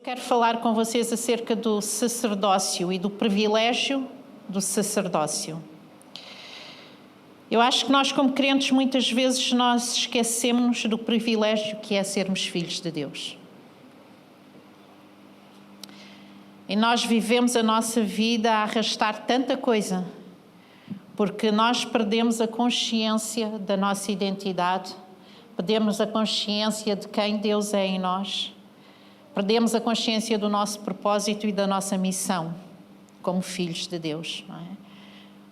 quero falar com vocês acerca do sacerdócio e do privilégio do sacerdócio. Eu acho que nós, como crentes, muitas vezes nós esquecemos do privilégio que é sermos filhos de Deus. E nós vivemos a nossa vida a arrastar tanta coisa, porque nós perdemos a consciência da nossa identidade, perdemos a consciência de quem Deus é em nós, perdemos a consciência do nosso propósito e da nossa missão como filhos de Deus, não é?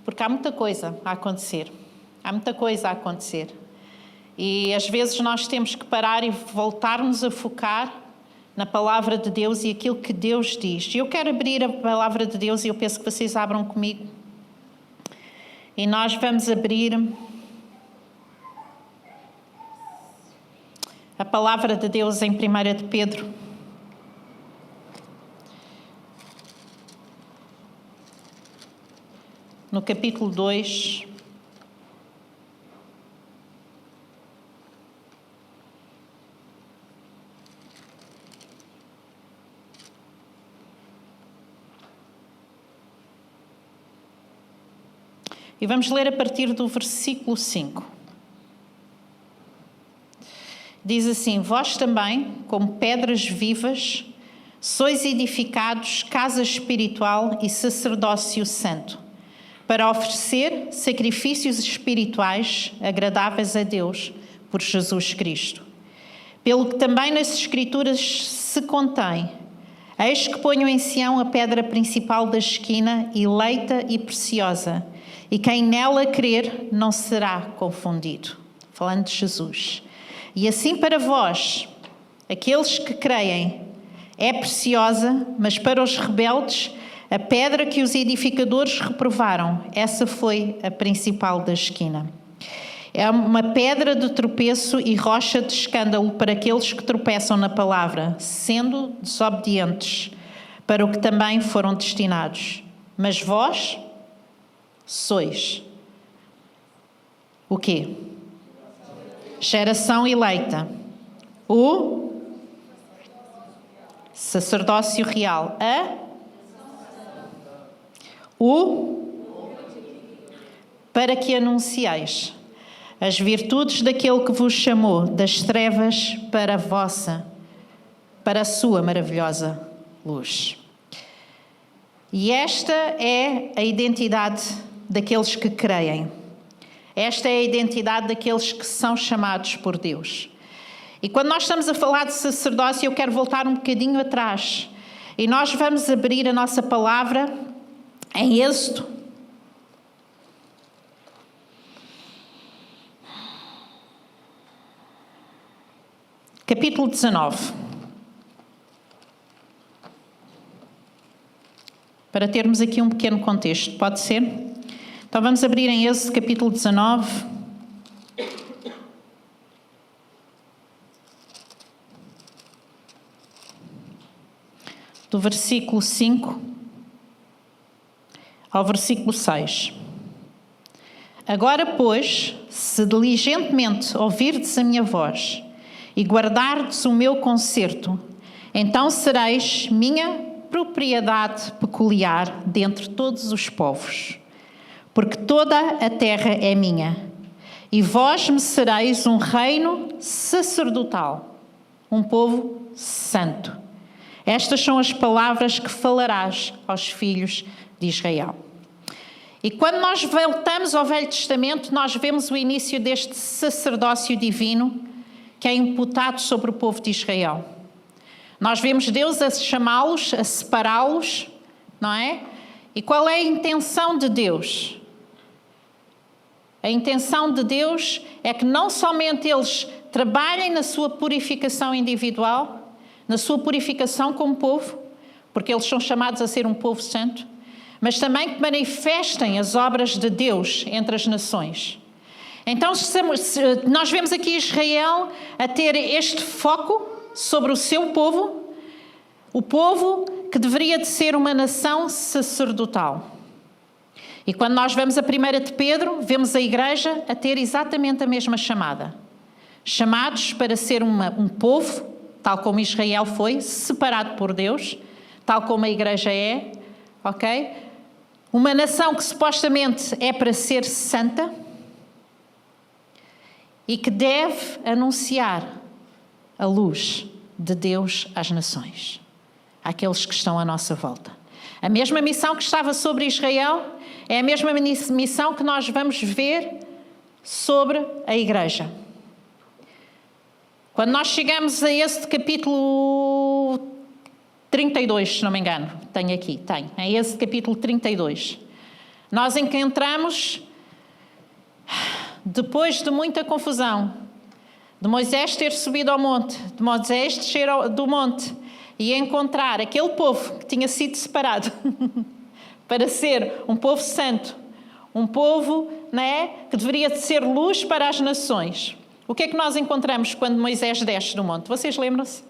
Porque há muita coisa a acontecer. Há muita coisa a acontecer. E às vezes nós temos que parar e voltar-nos a focar na palavra de Deus e aquilo que Deus diz. Eu quero abrir a palavra de Deus e eu penso que vocês abram comigo. E nós vamos abrir a palavra de Deus em 1 de Pedro. No capítulo 2. E vamos ler a partir do versículo 5. Diz assim: Vós também, como pedras vivas, sois edificados casa espiritual e sacerdócio santo, para oferecer sacrifícios espirituais agradáveis a Deus por Jesus Cristo. Pelo que também nas Escrituras se contém: Eis que ponho em Sião a pedra principal da esquina, eleita e preciosa, e quem nela crer não será confundido. Falando de Jesus. E assim para vós, aqueles que creem, é preciosa, mas para os rebeldes, a pedra que os edificadores reprovaram, essa foi a principal da esquina. É uma pedra de tropeço e rocha de escândalo para aqueles que tropeçam na palavra, sendo desobedientes, para o que também foram destinados. Mas vós sois o quê? Geração eleita, o sacerdócio real, para que anuncieis as virtudes daquele que vos chamou das trevas para a sua maravilhosa luz. E esta é a identidade daqueles que creem. Esta é a identidade daqueles que são chamados por Deus. E quando nós estamos a falar de sacerdócio, eu quero voltar um bocadinho atrás. E nós vamos abrir a nossa palavra em Êxodo. Capítulo 19. Para termos aqui um pequeno contexto, pode ser? Então vamos abrir em Êxodo capítulo 19. Do versículo 5 ao versículo 6. Agora, pois, se diligentemente ouvirdes a minha voz e guardardes o meu concerto, então sereis minha propriedade peculiar dentre todos os povos, porque toda a terra é minha, e vós me sereis um reino sacerdotal, um povo santo. Estas são as palavras que falarás aos filhos de Israel. E quando nós voltamos ao Velho Testamento, nós vemos o início deste sacerdócio divino que é imputado sobre o povo de Israel. Nós vemos Deus a chamá-los, a separá-los, não é? E qual é a intenção de Deus? A intenção de Deus é que não somente eles trabalhem na sua purificação individual, na sua purificação como povo, porque eles são chamados a ser um povo santo, mas também que manifestem as obras de Deus entre as nações. Então, nós vemos aqui Israel a ter este foco sobre o seu povo, o povo que deveria de ser uma nação sacerdotal. E quando nós vamos a 1 de Pedro, vemos a igreja a ter exatamente a mesma chamada. Chamados para ser um povo tal como Israel foi, separado por Deus, tal como a igreja é, ok? Uma nação que supostamente é para ser santa e que deve anunciar a luz de Deus às nações, àqueles que estão à nossa volta. A mesma missão que estava sobre Israel é a mesma missão que nós vamos ver sobre a igreja. Quando nós chegamos a este capítulo 32, se não me engano, é esse capítulo 32, nós encontramos, depois de muita confusão, de Moisés ter subido ao monte, de Moisés descer do monte e encontrar aquele povo que tinha sido separado para ser um povo santo, um povo, não é, que deveria ser luz para as nações. O que é que nós encontramos quando Moisés desce do monte? Vocês lembram-se?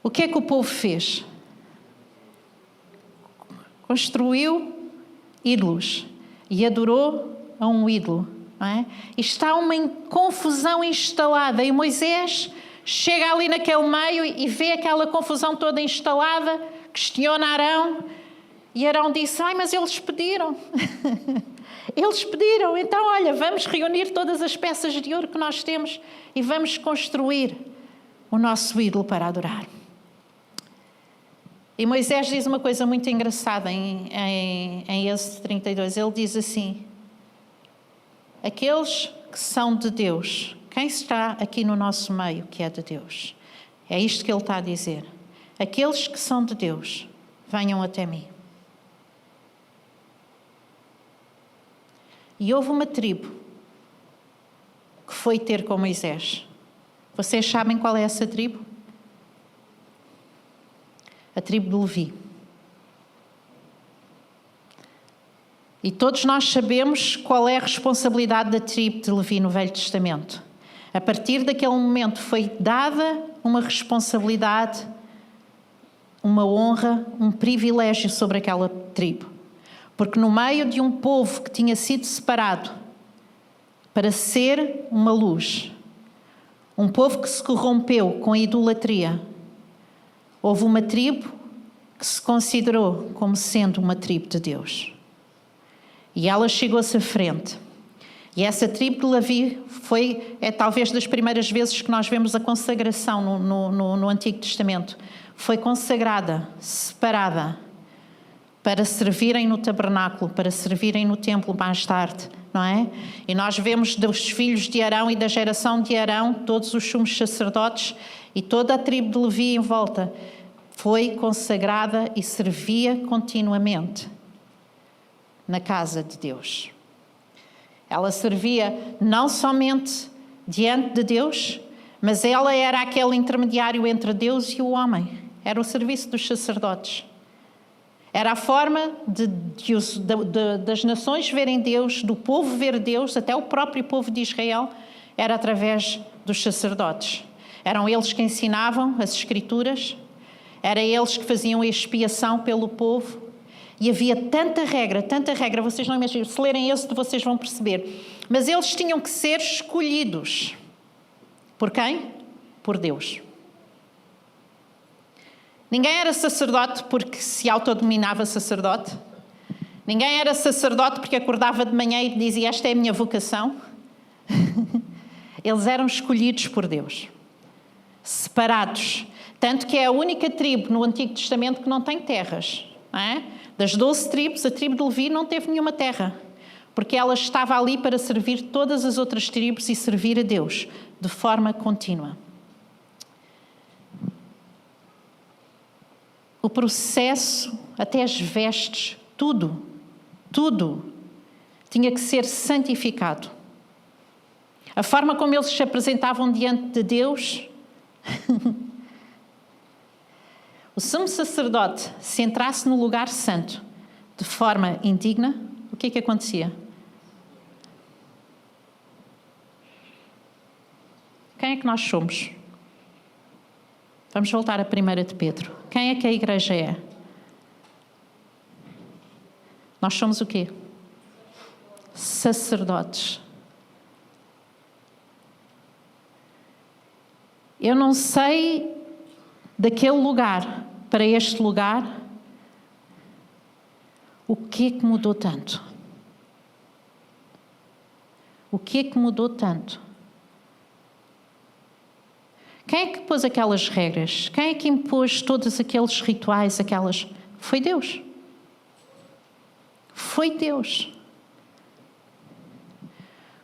O que é que o povo fez? Construiu ídolos e adorou a um ídolo. Não é? E está uma confusão instalada. E Moisés chega ali naquele meio e vê aquela confusão toda instalada, questiona Arão. E Arão disse: ai, mas eles pediram. Eles pediram. Então, olha, vamos reunir todas as peças de ouro que nós temos e vamos construir o nosso ídolo para adorar. E Moisés diz uma coisa muito engraçada em Êxodo 32. Ele diz assim: aqueles que são de Deus, quem está aqui no nosso meio que é de Deus? É isto que ele está a dizer. Aqueles que são de Deus, venham até mim. E houve uma tribo que foi ter com Moisés. Vocês sabem qual é essa tribo? A tribo de Levi. E todos nós sabemos qual é a responsabilidade da tribo de Levi no Velho Testamento. A partir daquele momento foi dada uma responsabilidade, uma honra, um privilégio sobre aquela tribo. Porque no meio de um povo que tinha sido separado para ser uma luz, um povo que se corrompeu com a idolatria, houve uma tribo que se considerou como sendo uma tribo de Deus. E ela chegou-se à frente. E essa tribo de Levi é talvez das primeiras vezes que nós vemos a consagração no Antigo Testamento. Foi consagrada, separada, para servirem no tabernáculo, para servirem no templo mais tarde, não é? E nós vemos dos filhos de Arão e da geração de Arão, todos os sumos sacerdotes e toda a tribo de Levi em volta, foi consagrada e servia continuamente na casa de Deus. Ela servia não somente diante de Deus, mas ela era aquele intermediário entre Deus e o homem. Era o serviço dos sacerdotes. Era a forma das nações verem Deus, do povo ver Deus, até o próprio povo de Israel, era através dos sacerdotes. Eram eles que ensinavam as Escrituras, eram eles que faziam a expiação pelo povo. E havia tanta regra, vocês não imaginam, se lerem Êxodo vocês vão perceber. Mas eles tinham que ser escolhidos. Por quem? Por Deus. Ninguém era sacerdote porque se autodenominava sacerdote. Ninguém era sacerdote porque acordava de manhã e dizia: esta é a minha vocação. Eles eram escolhidos por Deus. Separados. Tanto que é a única tribo no Antigo Testamento que não tem terras. Não é? Das 12 tribos, a tribo de Levi não teve nenhuma terra. Porque ela estava ali para servir todas as outras tribos e servir a Deus de forma contínua. O processo, até as vestes, tudo tinha que ser santificado. A forma como eles se apresentavam diante de Deus. O sumo sacerdote, se entrasse no lugar santo de forma indigna, o que é que acontecia? Quem é que nós somos? Vamos voltar à 1 de Pedro. Quem é que a igreja é? Nós somos o quê? Sacerdotes. Eu não sei daquele lugar para este lugar o que é que mudou tanto. O que é que mudou tanto? Quem é que pôs aquelas regras? Quem é que impôs todos aqueles rituais, aquelas... Foi Deus. Foi Deus.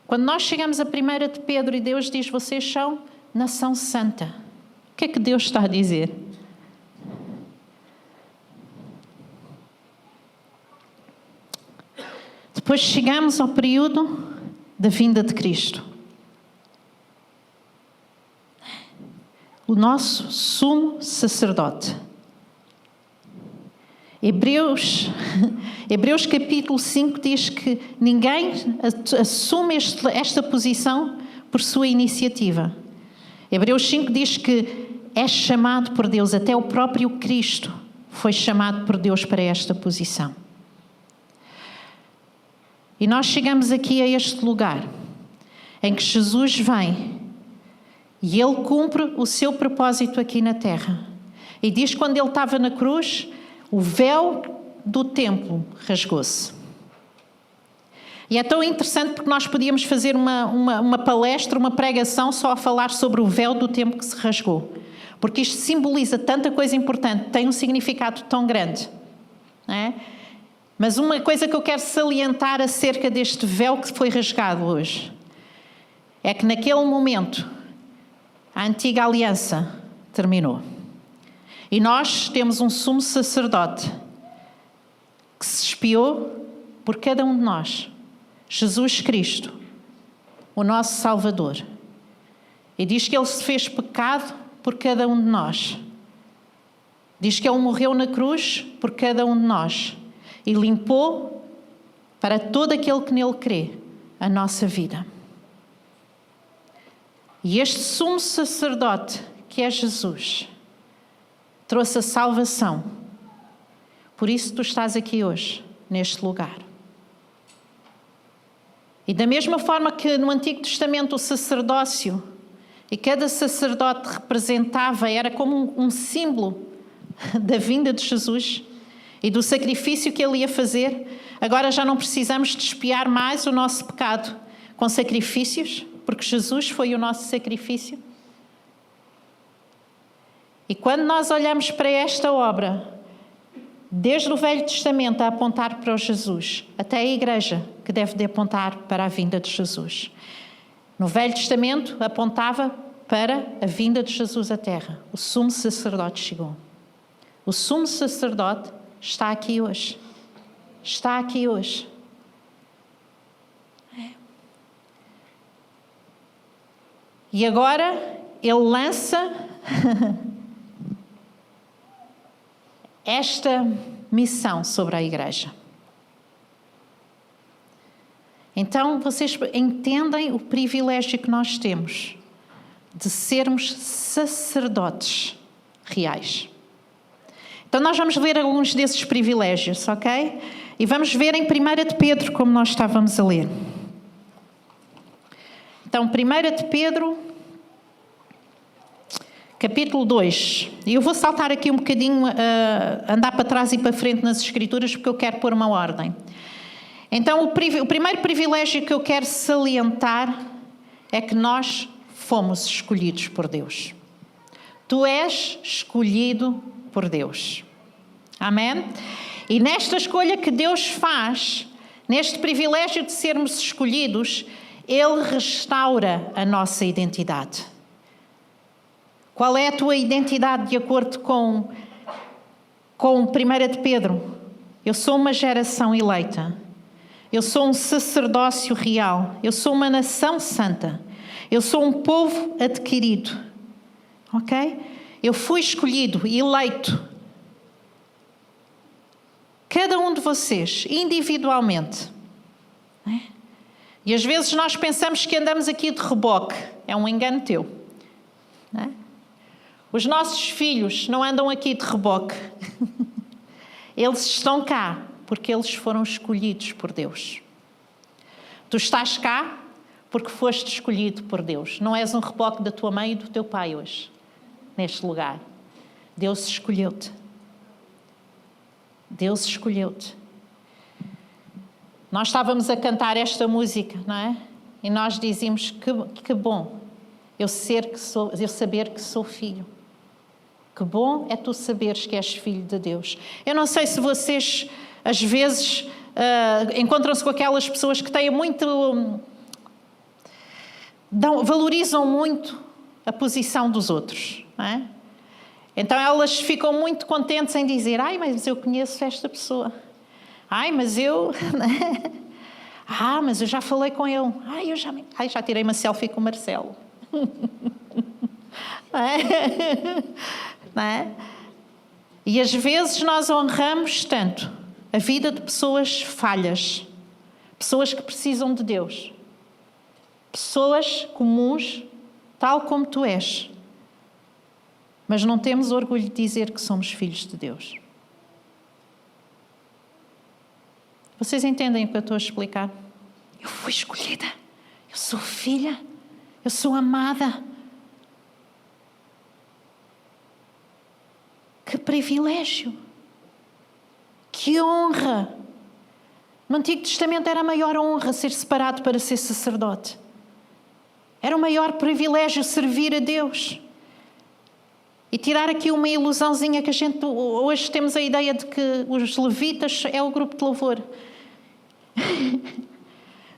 Quando nós chegamos a 1 de Pedro e Deus diz, vocês são nação santa. O que é que Deus está a dizer? Depois chegamos ao período da vinda de Cristo. O nosso sumo sacerdote. Hebreus capítulo 5 diz que ninguém assume esta posição por sua iniciativa. Hebreus 5 diz que é chamado por Deus, até o próprio Cristo foi chamado por Deus para esta posição. E nós chegamos aqui a este lugar em que Jesus vem e Ele cumpre o seu propósito aqui na terra. E diz que quando Ele estava na cruz, o véu do templo rasgou-se. E é tão interessante porque nós podíamos fazer uma palestra, uma pregação só a falar sobre o véu do templo que se rasgou. Porque isto simboliza tanta coisa importante, tem um significado tão grande. Não é? Mas uma coisa que eu quero salientar acerca deste véu que foi rasgado hoje é que naquele momento a antiga aliança terminou. E nós temos um sumo sacerdote que se expiou por cada um de nós. Jesus Cristo, o nosso Salvador. E diz que Ele se fez pecado por cada um de nós. Diz que Ele morreu na cruz por cada um de nós. E limpou para todo aquele que nele crê a nossa vida. E este sumo sacerdote, que é Jesus, trouxe a salvação. Por isso tu estás aqui hoje, neste lugar. E da mesma forma que no Antigo Testamento o sacerdócio, e cada sacerdote representava, era como um símbolo da vinda de Jesus e do sacrifício que Ele ia fazer, agora já não precisamos de expiar mais o nosso pecado com sacrifícios, porque Jesus foi o nosso sacrifício. E quando nós olhamos para esta obra, desde o Velho Testamento a apontar para o Jesus, até a Igreja que deve de apontar para a vinda de Jesus. No Velho Testamento apontava para a vinda de Jesus à Terra. O sumo sacerdote chegou. O sumo sacerdote está aqui hoje. Está aqui hoje. E agora Ele lança esta missão sobre a Igreja. Então, vocês entendem o privilégio que nós temos de sermos sacerdotes reais. Então, nós vamos ler alguns desses privilégios, ok? E vamos ver em 1 de Pedro, como nós estávamos a ler. Então, 1 de Pedro, capítulo 2. E eu vou saltar aqui um bocadinho, andar para trás e para frente nas Escrituras, porque eu quero pôr uma ordem. Então, o primeiro privilégio que eu quero salientar é que nós fomos escolhidos por Deus. Tu és escolhido por Deus. Amém? E nesta escolha que Deus faz, neste privilégio de sermos escolhidos, Ele restaura a nossa identidade. Qual é a tua identidade de acordo com 1 de Pedro? Eu sou uma geração eleita. Eu sou um sacerdócio real. Eu sou uma nação santa. Eu sou um povo adquirido. Ok? Eu fui escolhido, eleito. Cada um de vocês, individualmente. E às vezes nós pensamos que andamos aqui de reboque. É um engano teu. Não é? Os nossos filhos não andam aqui de reboque. Eles estão cá porque eles foram escolhidos por Deus. Tu estás cá porque foste escolhido por Deus. Não és um reboque da tua mãe e do teu pai hoje, neste lugar. Deus escolheu-te. Deus escolheu-te. Nós estávamos a cantar esta música, não é? E nós dizíamos que bom eu saber que sou filho. Que bom é tu saberes que és filho de Deus. Eu não sei se vocês, às vezes, encontram-se com aquelas pessoas que têm muito... valorizam muito a posição dos outros, não é? Então elas ficam muito contentes em dizer: ai, mas eu conheço esta pessoa. Ai, mas eu... mas eu já falei com ele. Já tirei uma selfie com o Marcelo. Não é? Não é? E às vezes nós honramos tanto a vida de pessoas falhas, pessoas que precisam de Deus, pessoas comuns, tal como tu és, mas não temos orgulho de dizer que somos filhos de Deus. Vocês entendem o que eu estou a explicar? Eu fui escolhida, eu sou filha, eu sou amada. Que privilégio, que honra. No Antigo Testamento era a maior honra ser separado para ser sacerdote. Era o maior privilégio servir a Deus. E tirar aqui uma ilusãozinha que a gente hoje temos a ideia de que os levitas é o grupo de louvor.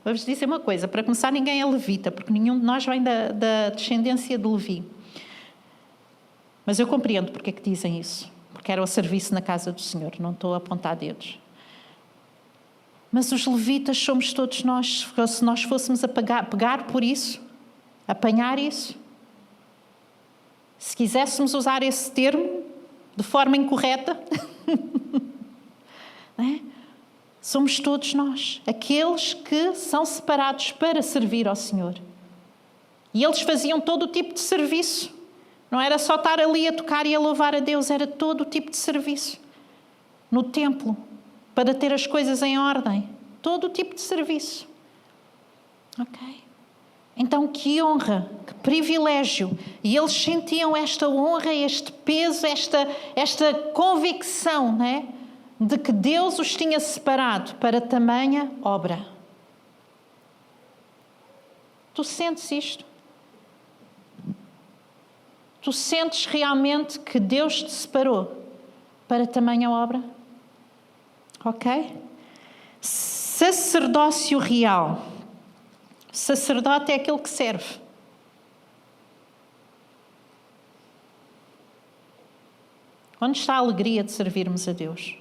Vou-vos dizer uma coisa, para começar, ninguém é levita, porque nenhum de nós vem da descendência de Levi. Mas eu compreendo porque é que dizem isso, porque era o serviço na casa do Senhor, não estou a apontar dedos. Mas os levitas somos todos nós, se nós fôssemos a pegar por isso, apanhar isso, se quiséssemos usar esse termo de forma incorreta, não é? Somos todos nós, aqueles que são separados para servir ao Senhor. E eles faziam todo o tipo de serviço. Não era só estar ali a tocar e a louvar a Deus, era todo o tipo de serviço. No templo, para ter as coisas em ordem. Todo o tipo de serviço. Ok? Então, que honra, que privilégio. E eles sentiam esta honra, este peso, esta convicção, não é? De que Deus os tinha separado para tamanha obra. Tu sentes isto? Tu sentes realmente que Deus te separou para tamanha obra? Ok? Sacerdócio real. Sacerdote é aquele que serve. Onde está a alegria de servirmos a Deus?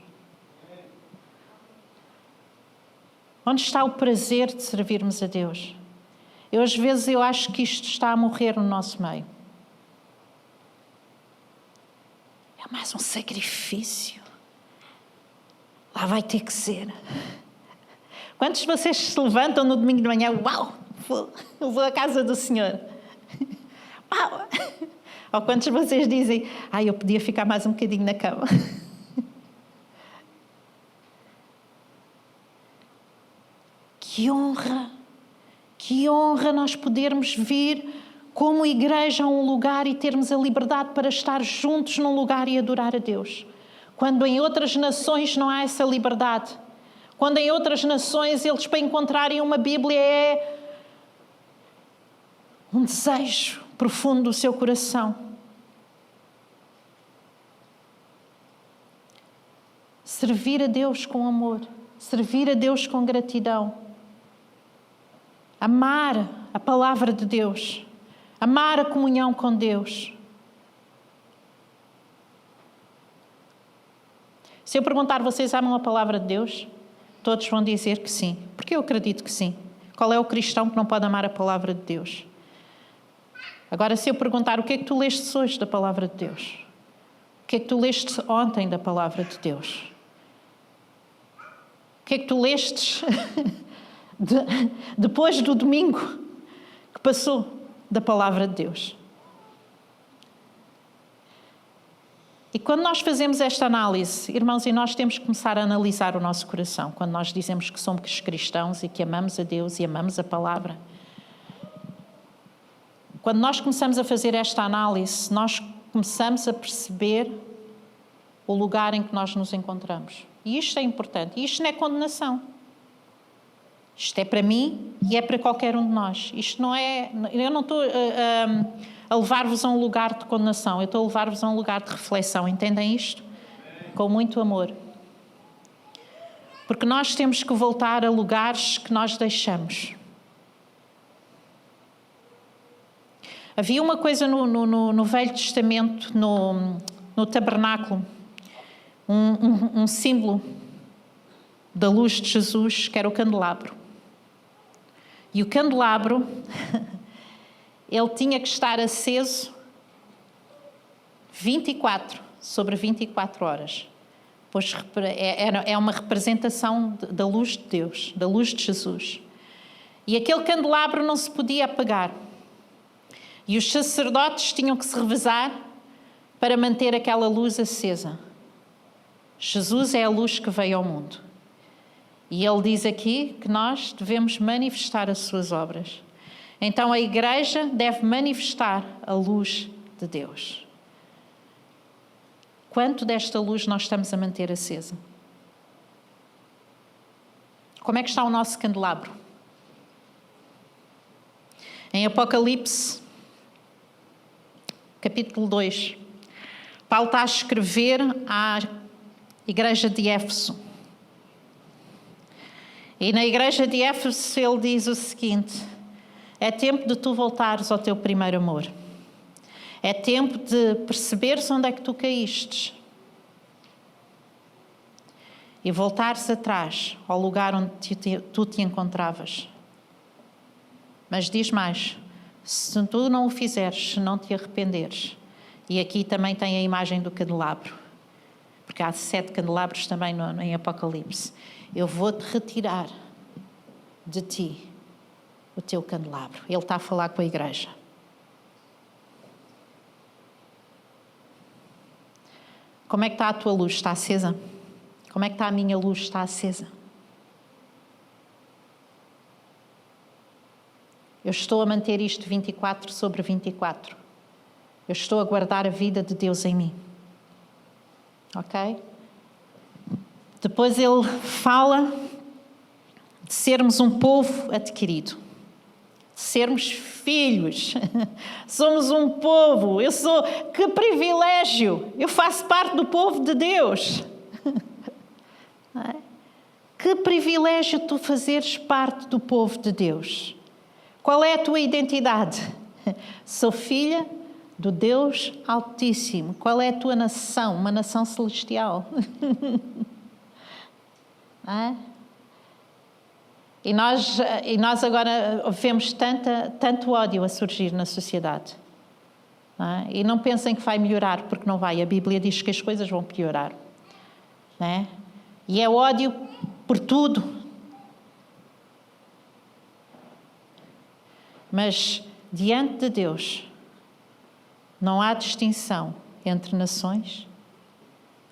Onde está o prazer de servirmos a Deus? Às vezes eu acho que isto está a morrer no nosso meio. É mais um sacrifício. Lá vai ter que ser. Quantos de vocês se levantam no domingo de manhã? Uau! Vou à casa do Senhor. Uau! Ou quantos de vocês dizem: eu podia ficar mais um bocadinho na cama? Que honra nós podermos vir como igreja a um lugar e termos a liberdade para estar juntos num lugar e adorar a Deus. Quando em outras nações não há essa liberdade. Quando em outras nações eles, para encontrarem uma Bíblia, é um desejo profundo do seu coração. Servir a Deus com amor. Servir a Deus com gratidão. Amar a palavra de Deus. Amar a comunhão com Deus. Se eu perguntar, vocês amam a palavra de Deus? Todos vão dizer que sim. Porque eu acredito que sim. Qual é o cristão que não pode amar a palavra de Deus? Agora, se eu perguntar, o que é que tu leste hoje da palavra de Deus? O que é que tu leste ontem da palavra de Deus? O que é que tu lestes depois do domingo que passou da palavra de Deus? E quando nós fazemos esta análise, irmãos, e nós temos que começar a analisar o nosso coração, quando nós dizemos que somos cristãos e que amamos a Deus e amamos a palavra, quando nós começamos a fazer esta análise, nós começamos a perceber o lugar em que nós nos encontramos. E isto é importante. E isto não é condenação. Isto é para mim e é para qualquer um de nós. Isto não é... Eu não estou a levar-vos a um lugar de condenação. Eu estou a levar-vos a um lugar de reflexão. Entendem isto? Com muito amor. Porque nós temos que voltar a lugares que nós deixamos. Havia uma coisa no Velho Testamento, no tabernáculo, um símbolo da luz de Jesus, que era o candelabro. E o candelabro, ele tinha que estar aceso 24 sobre 24 horas. Pois é uma representação da luz de Deus, da luz de Jesus. E aquele candelabro não se podia apagar. E os sacerdotes tinham que se revezar para manter aquela luz acesa. Jesus é a luz que veio ao mundo. E ele diz aqui que nós devemos manifestar as suas obras. Então a igreja deve manifestar a luz de Deus. Quanto desta luz nós estamos a manter acesa? Como é que está o nosso candelabro? Em Apocalipse, capítulo 2, Paulo está a escrever à igreja de Éfeso. E na igreja de Éfeso ele diz o seguinte: é tempo de tu voltares ao teu primeiro amor. É tempo de perceberes onde é que tu caíste. E voltares atrás ao lugar onde tu te encontravas. Mas diz mais: se tu não o fizeres, se não te arrependeres. E aqui também tem a imagem do candelabro. Porque há 7 candelabros também em Apocalipse. Eu vou-te retirar de ti o teu candelabro. Ele está a falar com a igreja. Como é que está a tua luz? Está acesa? Como é que está a minha luz? Está acesa? Eu estou a manter isto 24 sobre 24. Eu estou a guardar a vida de Deus em mim. Ok? Depois ele fala de sermos um povo adquirido. De sermos filhos. Somos um povo. Que privilégio! Eu faço parte do povo de Deus. Que privilégio tu fazeres parte do povo de Deus. Qual é a tua identidade? Sou filha do Deus Altíssimo. Qual é a tua nação? Uma nação celestial. E nós agora vemos tanto ódio a surgir na sociedade. E não pensem que vai melhorar, porque não vai. A Bíblia diz que as coisas vão piorar. E é ódio por tudo. Mas, diante de Deus, não há distinção entre nações,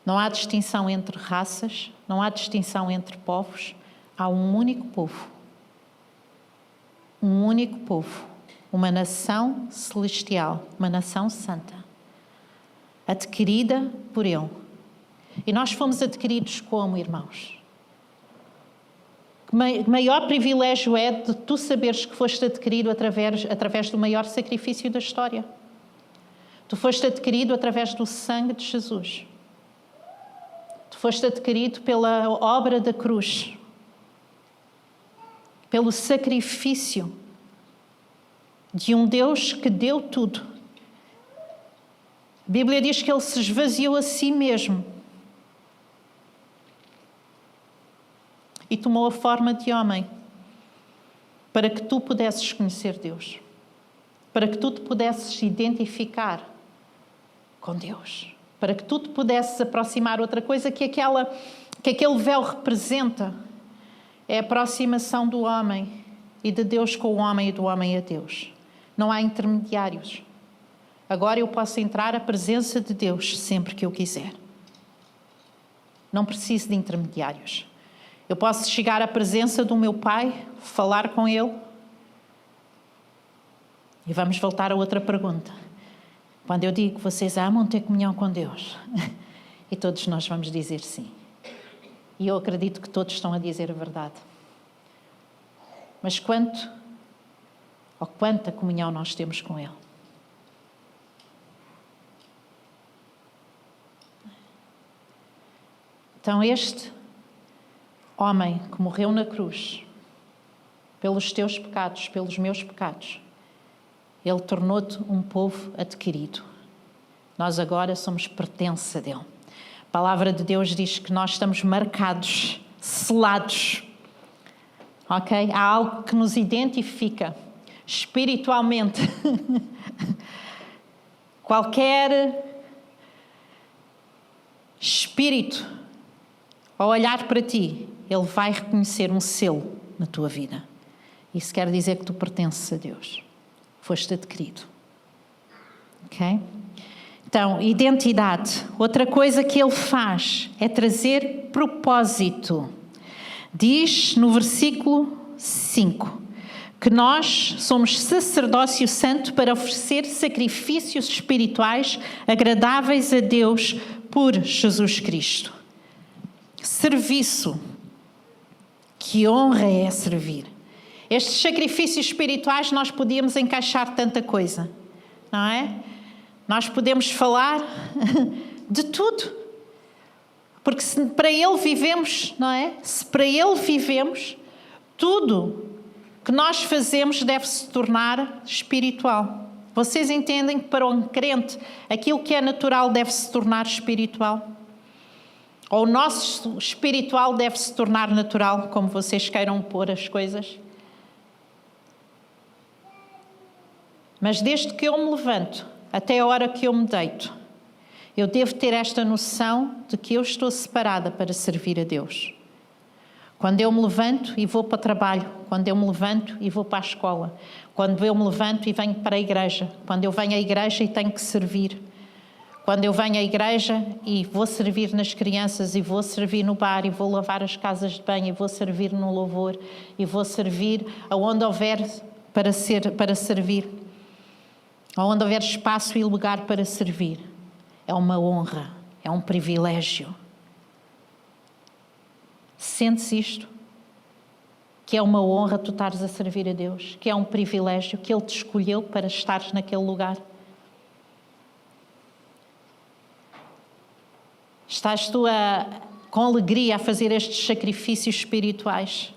não há distinção entre raças, não há distinção entre povos. Há um único povo. Um único povo. Uma nação celestial, uma nação santa, adquirida por Ele. E nós fomos adquiridos como, irmãos? O maior privilégio é de tu saberes que foste adquirido através do maior sacrifício da história. Tu foste adquirido através do sangue de Jesus. Tu foste adquirido pela obra da cruz. Pelo sacrifício de um Deus que deu tudo. A Bíblia diz que Ele se esvaziou a si mesmo. E tomou a forma de homem para que tu pudesses conhecer Deus, para que tu te pudesses identificar com Deus, para que tu te pudesses aproximar. Outra coisa que aquele véu representa é a aproximação do homem e de Deus com o homem e do homem a Deus. Não há intermediários. Agora eu posso entrar à presença de Deus sempre que eu quiser. Não preciso de intermediários. Eu posso chegar à presença do meu Pai, falar com Ele E vamos voltar a outra pergunta. Quando eu digo que vocês amam ter comunhão com Deus, e todos nós vamos dizer sim. E eu acredito que todos estão a dizer a verdade. Mas quanta comunhão nós temos com Ele? Então este homem que morreu na cruz, pelos teus pecados, pelos meus pecados, Ele tornou-te um povo adquirido. Nós agora somos pertença dEle. A palavra de Deus diz que nós estamos marcados, selados. Ok? Há algo que nos identifica espiritualmente. Qualquer espírito, ao olhar para ti, ele vai reconhecer um selo na tua vida. Isso quer dizer que tu pertences a Deus. Foste adquirido. Ok? Então, identidade. Outra coisa que ele faz é trazer propósito. Diz no versículo 5 que nós somos sacerdócio santo para oferecer sacrifícios espirituais agradáveis a Deus por Jesus Cristo. Serviço. Que honra é servir. Estes sacrifícios espirituais nós podíamos encaixar tanta coisa, não é? Nós podemos falar de tudo. Porque se para Ele vivemos, não é? Se para Ele vivemos, tudo que nós fazemos deve se tornar espiritual. Vocês entendem que para um crente aquilo que é natural deve se tornar espiritual? Ou o nosso espiritual deve se tornar natural, como vocês queiram pôr as coisas? Mas desde que eu me levanto até a hora que eu me deito, eu devo ter esta noção de que eu estou separada para servir a Deus. Quando eu me levanto e vou para o trabalho, quando eu me levanto e vou para a escola, quando eu me levanto e venho para a igreja, quando eu venho à igreja e tenho que servir, quando eu venho à igreja e vou servir nas crianças e vou servir no bar e vou lavar as casas de banho e vou servir no louvor e vou servir aonde houver para servir, aonde houver espaço e lugar para servir. É uma honra, é um privilégio. Sentes isto? Que é uma honra tu estares a servir a Deus, que é um privilégio, que Ele te escolheu para estares naquele lugar. Estás tu com alegria a fazer estes sacrifícios espirituais?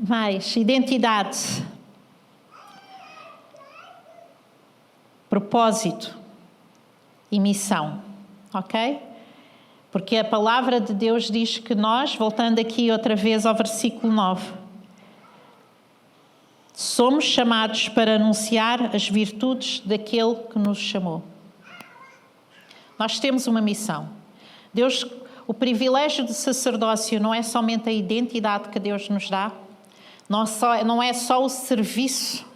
Mais identidade, propósito e missão, ok? Porque a palavra de Deus diz que nós, voltando aqui outra vez ao versículo 9, somos chamados para anunciar as virtudes daquele que nos chamou. Nós temos uma missão. Deus, o privilégio de sacerdócio não é somente a identidade que Deus nos dá, não é só o serviço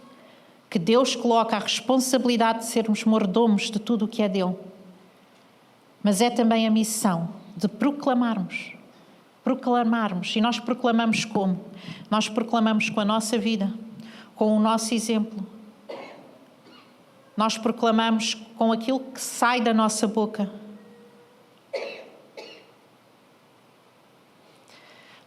que Deus coloca, a responsabilidade de sermos mordomos de tudo o que é dele, mas é também a missão de proclamarmos. E nós proclamamos como? Nós proclamamos com a nossa vida, com o nosso exemplo. Nós proclamamos com aquilo que sai da nossa boca.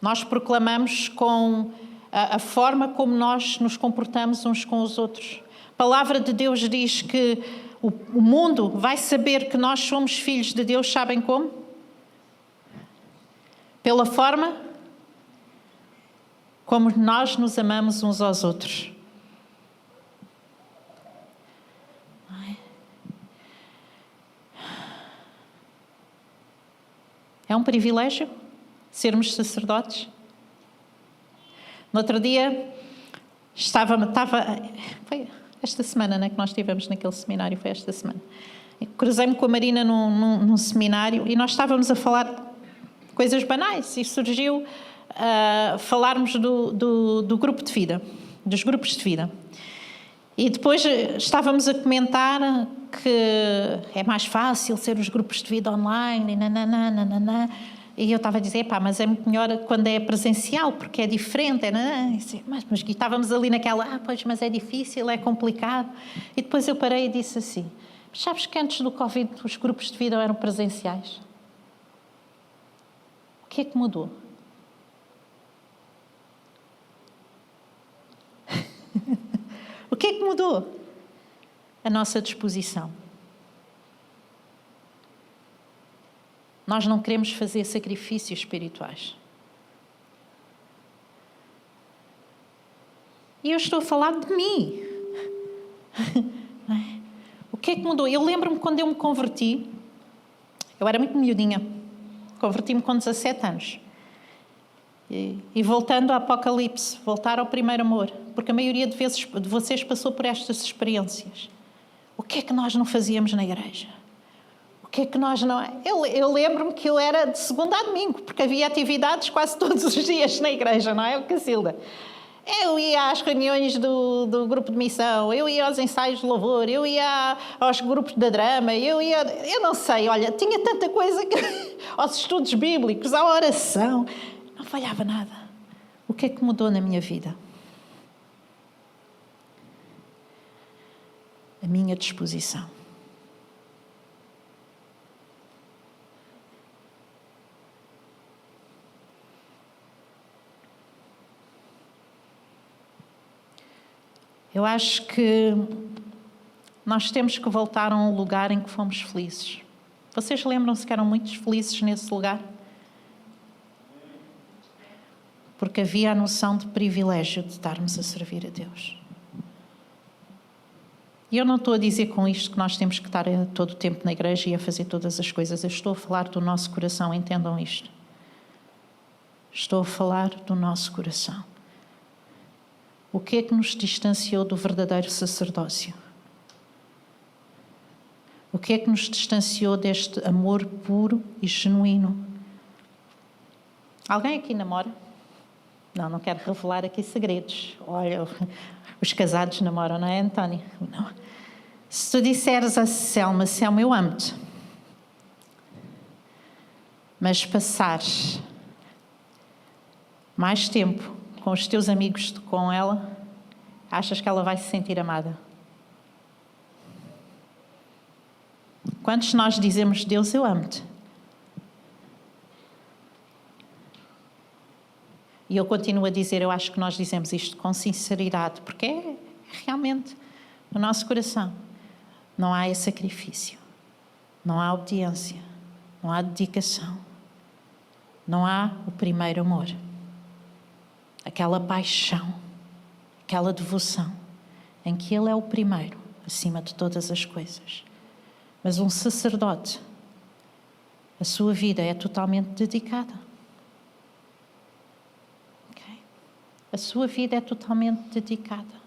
Nós proclamamos com a forma como nós nos comportamos uns com os outros. A palavra de Deus diz que o mundo vai saber que nós somos filhos de Deus, sabem como? Pela forma como nós nos amamos uns aos outros. É um privilégio sermos sacerdotes. No outro dia, foi esta semana, né, que nós estivemos naquele seminário, foi esta semana. Cruzei-me com a Marina num seminário e nós estávamos a falar coisas banais e surgiu falarmos do grupo de vida, dos grupos de vida. E depois estávamos a comentar que é mais fácil ser os grupos de vida online, E eu estava a dizer, pá, mas é muito melhor quando é presencial, porque é diferente. Mas estávamos ali naquela, pois, mas é difícil, é complicado. E depois eu parei e disse assim, mas sabes que antes do Covid os grupos de vida eram presenciais? O que é que mudou? O que é que mudou? A nossa disposição. Nós não queremos fazer sacrifícios espirituais. E eu estou a falar de mim. O que é que mudou? Eu lembro-me quando eu me converti, eu era muito miudinha, converti-me com 17 anos. E voltando ao Apocalipse, voltar ao primeiro amor, porque a maioria de vocês passou por estas experiências. O que é que nós não fazíamos na igreja? O que é que nós não... Eu lembro-me que eu era de segunda a domingo, porque havia atividades quase todos os dias na igreja, não é, Cacilda? Eu ia às reuniões do grupo de missão, eu ia aos ensaios de louvor, eu ia aos grupos de drama, eu não sei, olha, tinha tanta coisa, aos estudos bíblicos, à oração, não falhava nada. O que é que mudou na minha vida? A minha disposição. Eu acho que nós temos que voltar a um lugar em que fomos felizes. Vocês lembram-se que eram muito felizes nesse lugar? Porque havia a noção de privilégio de estarmos a servir a Deus. E eu não estou a dizer com isto que nós temos que estar todo o tempo na igreja e a fazer todas as coisas. Eu estou a falar do nosso coração, entendam isto. Estou a falar do nosso coração. O que é que nos distanciou do verdadeiro sacerdócio? O que é que nos distanciou deste amor puro e genuíno? Alguém aqui namora? Não quero revelar aqui segredos. Olha, os casados namoram, não é, António? Não. Se tu disseres a Selma, eu amo-te, mas passares mais tempo com os teus amigos do que com ela, achas que ela vai se sentir amada? Quantos de nós dizemos, Deus, eu amo-te? E eu continuo a dizer, eu acho que nós dizemos isto com sinceridade, porque é realmente no nosso coração. Não há esse sacrifício, não há obediência, não há dedicação, não há o primeiro amor. Aquela paixão, aquela devoção, em que Ele é o primeiro, acima de todas as coisas. Mas um sacerdote, a sua vida é totalmente dedicada. Okay? A sua vida é totalmente dedicada.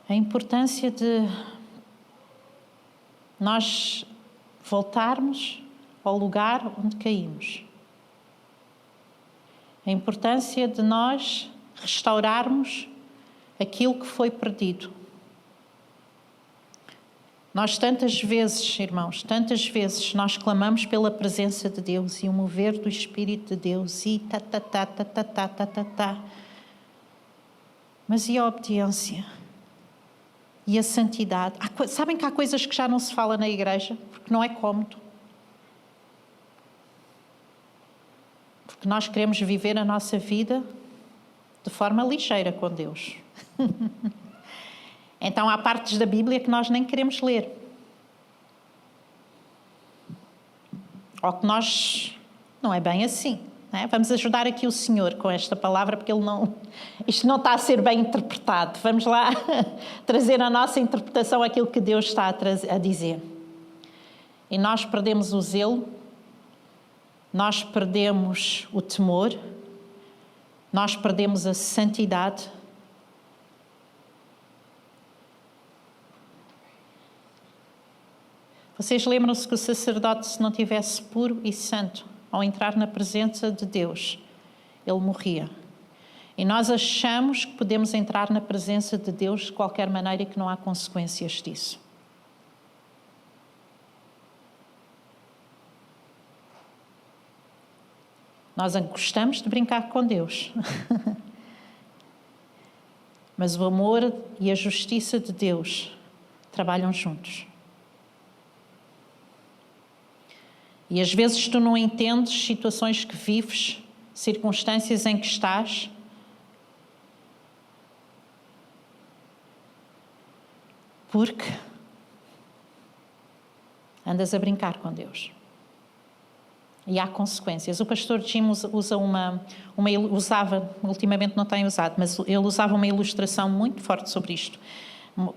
A importância de nós voltarmos ao lugar onde caímos. A importância de nós restaurarmos aquilo que foi perdido. Nós tantas vezes, irmãos, nós clamamos pela presença de Deus e o mover do Espírito de Deus e Mas e a obediência? E a santidade? Sabem que há coisas que já não se fala na igreja, porque não é cómodo. Porque nós queremos viver a nossa vida de forma ligeira com Deus. Então há partes da Bíblia que nós nem queremos ler. Ou que nós... Não é bem assim. Não é? Vamos ajudar aqui o Senhor com esta palavra, porque isto não está a ser bem interpretado. Vamos lá trazer a nossa interpretação àquilo que Deus está a dizer. E nós perdemos o zelo, nós perdemos o temor, nós perdemos a santidade. Vocês lembram-se que o sacerdote, se não tivesse puro e santo, ao entrar na presença de Deus, ele morria. E nós achamos que podemos entrar na presença de Deus de qualquer maneira e que não há consequências disso. Nós gostamos de brincar com Deus. Mas o amor e a justiça de Deus trabalham juntos. E às vezes tu não entendes situações que vives, circunstâncias em que estás, porque andas a brincar com Deus. E há consequências. O pastor Jim usava, ultimamente não tem usado, mas ele usava uma ilustração muito forte sobre isto.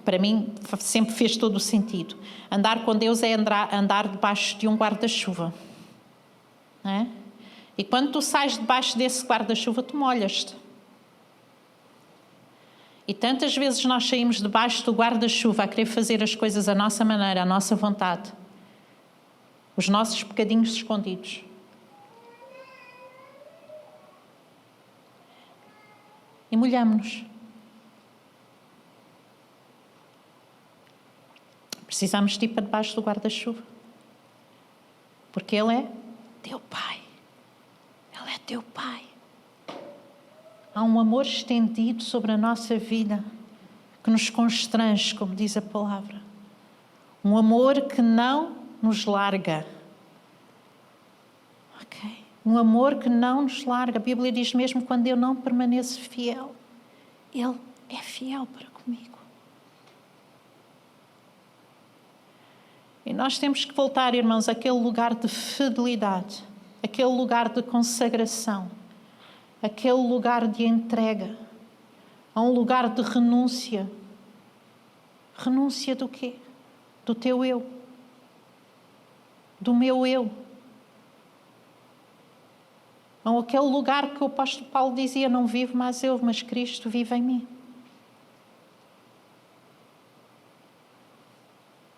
Para mim, sempre fez todo o sentido. Andar com Deus é andar debaixo de um guarda-chuva. Não é? E quando tu sais debaixo desse guarda-chuva, tu molhas-te. E tantas vezes nós saímos debaixo do guarda-chuva a querer fazer as coisas à nossa maneira, à nossa vontade. Os nossos pecadinhos escondidos. E molhamos-nos. Precisamos de ir para debaixo do guarda-chuva. Porque Ele é teu Pai. Ele é teu Pai. Há um amor estendido sobre a nossa vida que nos constrange, como diz a palavra. Um amor que não nos larga. Ok? Um amor que não nos larga. A Bíblia diz mesmo quando eu não permaneço fiel, Ele é fiel para comigo. E nós temos que voltar, irmãos, àquele lugar de fidelidade, aquele lugar de consagração, aquele lugar de entrega, a um lugar de renúncia. Renúncia do quê? Do teu eu. Do meu eu. Ou aquele lugar que o apóstolo Paulo dizia, não vivo mais eu, mas Cristo vive em mim.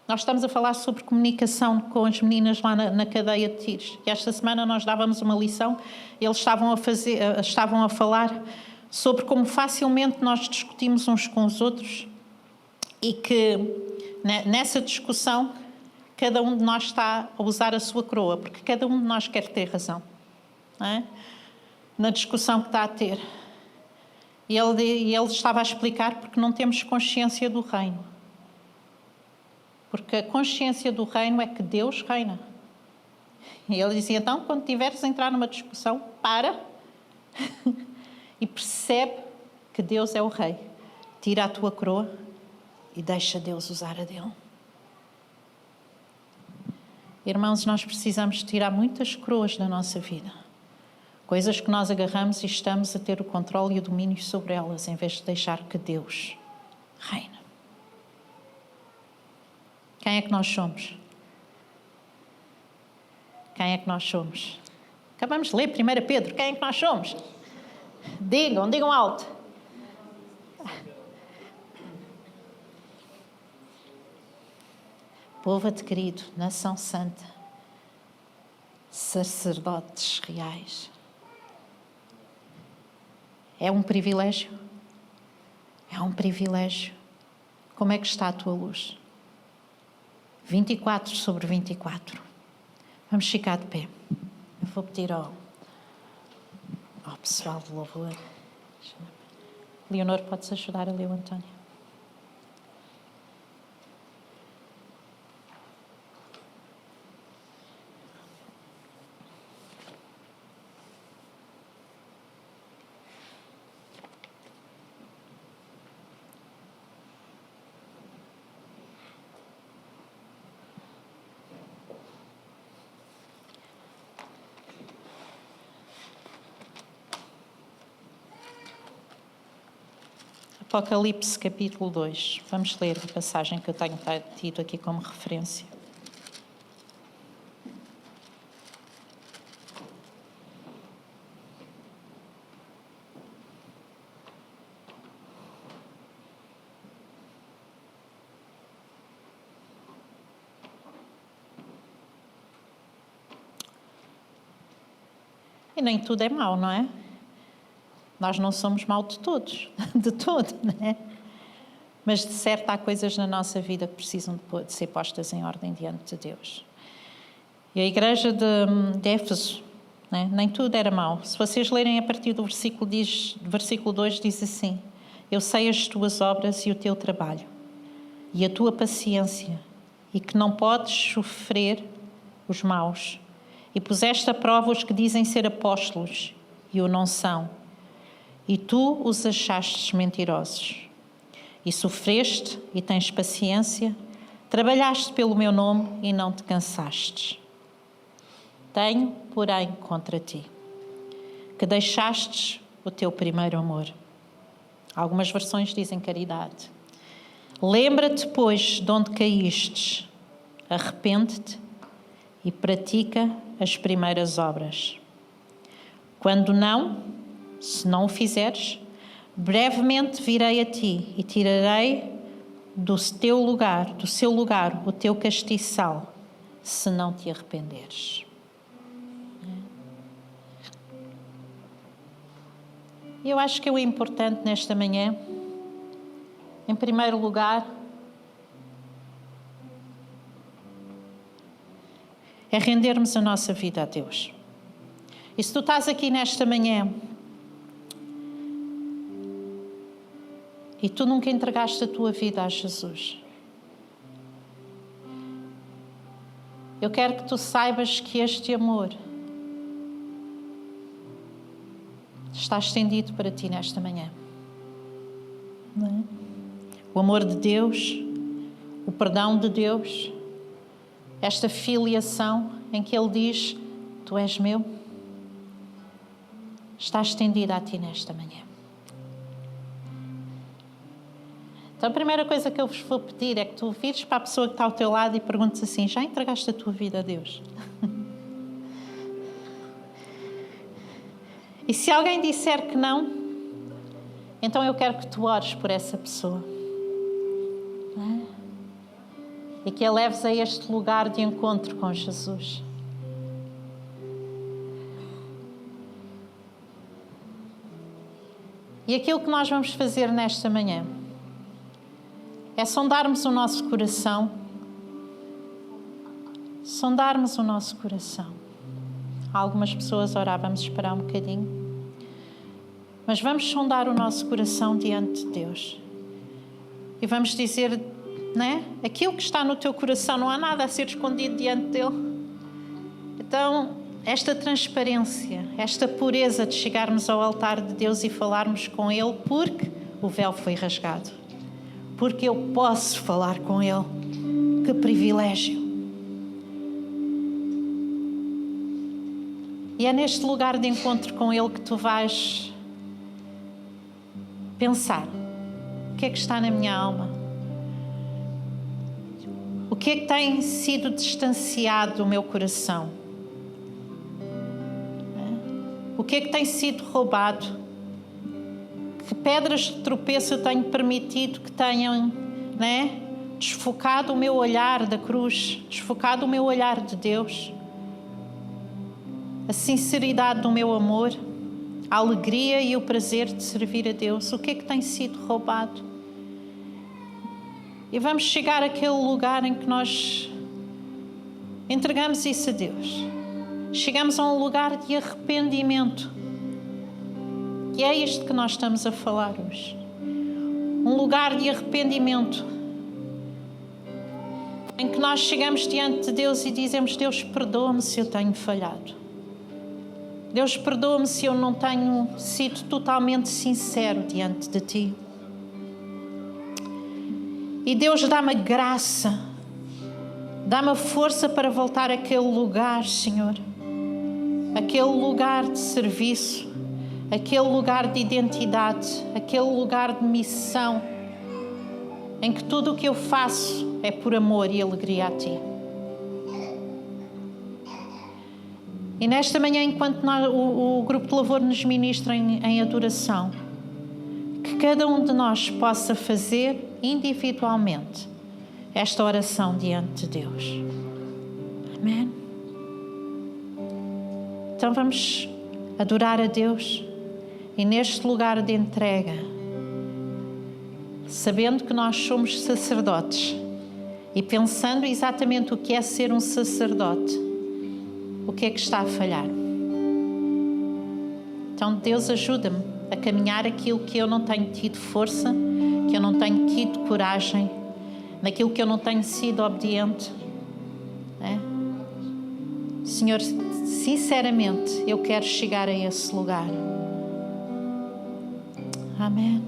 Nós estamos a falar sobre comunicação com as meninas lá na cadeia de tiros. E esta semana nós dávamos uma lição, eles estavam a falar sobre como facilmente nós discutimos uns com os outros e que nessa discussão cada um de nós está a usar a sua coroa, porque cada um de nós quer ter razão, não é? Na discussão que está a ter. E ele estava a explicar porque não temos consciência do reino. Porque a consciência do reino é que Deus reina. E ele dizia, então, quando tiveres a entrar numa discussão, para e percebe que Deus é o rei. Tira a tua coroa e deixa Deus usar a dele. Irmãos, nós precisamos tirar muitas coroas da nossa vida. Coisas que nós agarramos e estamos a ter o controle e o domínio sobre elas, em vez de deixar que Deus reine. Quem é que nós somos? Quem é que nós somos? Acabamos de ler 1 Pedro. Quem é que nós somos? Digam alto. Povo adquirido, nação santa, sacerdotes reais. É um privilégio? É um privilégio. Como é que está a tua luz? 24 sobre 24. Vamos ficar de pé. Eu vou pedir ao pessoal de louvor. Leonor, podes ajudar a ler o António? Apocalipse capítulo 2. Vamos ler a passagem que eu tenho tido aqui como referência. E nem tudo é mau, não é? Nós não somos maus de todos, de todo, não é? Mas de certo há coisas na nossa vida que precisam de ser postas em ordem diante de Deus. E a igreja de Éfeso né? Nem tudo era mau. Se vocês lerem a partir do versículo 2, diz assim: eu sei as tuas obras e o teu trabalho, e a tua paciência, e que não podes sofrer os maus. E puseste à prova os que dizem ser apóstolos, e o não são. E tu os achastes mentirosos. E sofreste e tens paciência, trabalhaste pelo meu nome e não te cansaste. Tenho, porém, contra ti, que deixastes o teu primeiro amor. Algumas versões dizem caridade. Lembra-te, pois, de onde caístes, arrepende-te e pratica as primeiras obras. Quando não, se não o fizeres, brevemente virei a ti e tirarei do seu lugar, o teu castiçal, se não te arrependeres. Eu acho que o importante nesta manhã, em primeiro lugar, é rendermos a nossa vida a Deus. E se tu estás aqui nesta manhã e tu nunca entregaste a tua vida a Jesus, eu quero que tu saibas que este amor está estendido para ti nesta manhã. Não é? O amor de Deus, o perdão de Deus, esta filiação em que Ele diz: tu és meu, está estendida a ti nesta manhã. Então a primeira coisa que eu vos vou pedir é que tu vires para a pessoa que está ao teu lado e perguntes assim: já entregaste a tua vida a Deus? E se alguém disser que não, então eu quero que tu ores por essa pessoa. E que a leves a este lugar de encontro com Jesus. E aquilo que nós vamos fazer nesta manhã é sondarmos o nosso coração. Sondarmos o nosso coração. Algumas pessoas oravam, vamos esperar um bocadinho. Mas vamos sondar o nosso coração diante de Deus. E vamos dizer, né? Aquilo que está no teu coração, não há nada a ser escondido diante dele. Então, esta transparência, esta pureza de chegarmos ao altar de Deus e falarmos com Ele, porque o véu foi rasgado. Porque eu posso falar com Ele. Que privilégio! E é neste lugar de encontro com Ele que tu vais pensar: o que é que está na minha alma? O que é que tem sido distanciado do meu coração? O que é que tem sido roubado? Que pedras de tropeço eu tenho permitido que tenham, né, desfocado o meu olhar da cruz, desfocado o meu olhar de Deus? A sinceridade do meu amor, a alegria e o prazer de servir a Deus. O que é que tem sido roubado? E vamos chegar àquele lugar em que nós entregamos isso a Deus. Chegamos a um lugar de arrependimento. E é isto que nós estamos a falar hoje. Um lugar de arrependimento. Em que nós chegamos diante de Deus e dizemos: Deus, perdoa-me se eu tenho falhado. Deus, perdoa-me se eu não tenho sido totalmente sincero diante de Ti. E Deus, dá-me graça, dá-me força para voltar àquele lugar, Senhor. Aquele lugar de serviço, aquele lugar de identidade, aquele lugar de missão, em que tudo o que eu faço é por amor e alegria a Ti. E nesta manhã, enquanto o grupo de louvor nos ministra em adoração, que cada um de nós possa fazer individualmente esta oração diante de Deus. Amém? Então vamos adorar a Deus e neste lugar de entrega, sabendo que nós somos sacerdotes e pensando exatamente o que é ser um sacerdote, o que é que está a falhar? Então, Deus, ajuda-me a caminhar aquilo que eu não tenho tido força, que eu não tenho tido coragem, naquilo que eu não tenho sido obediente. Senhor, sinceramente, eu quero chegar a esse lugar. Amém.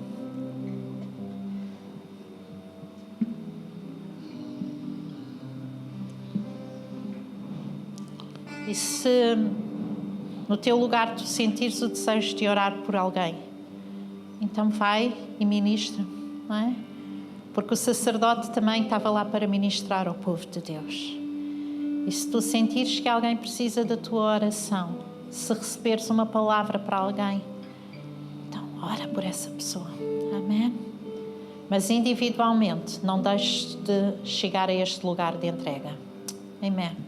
E se no teu lugar tu sentires o desejo de orar por alguém, então vai e ministra, não é? Porque o sacerdote também estava lá para ministrar ao povo de Deus. E se tu sentires que alguém precisa da tua oração, se receberes uma palavra para alguém, então ora por essa pessoa. Amém? Mas individualmente, não deixes de chegar a este lugar de entrega. Amém.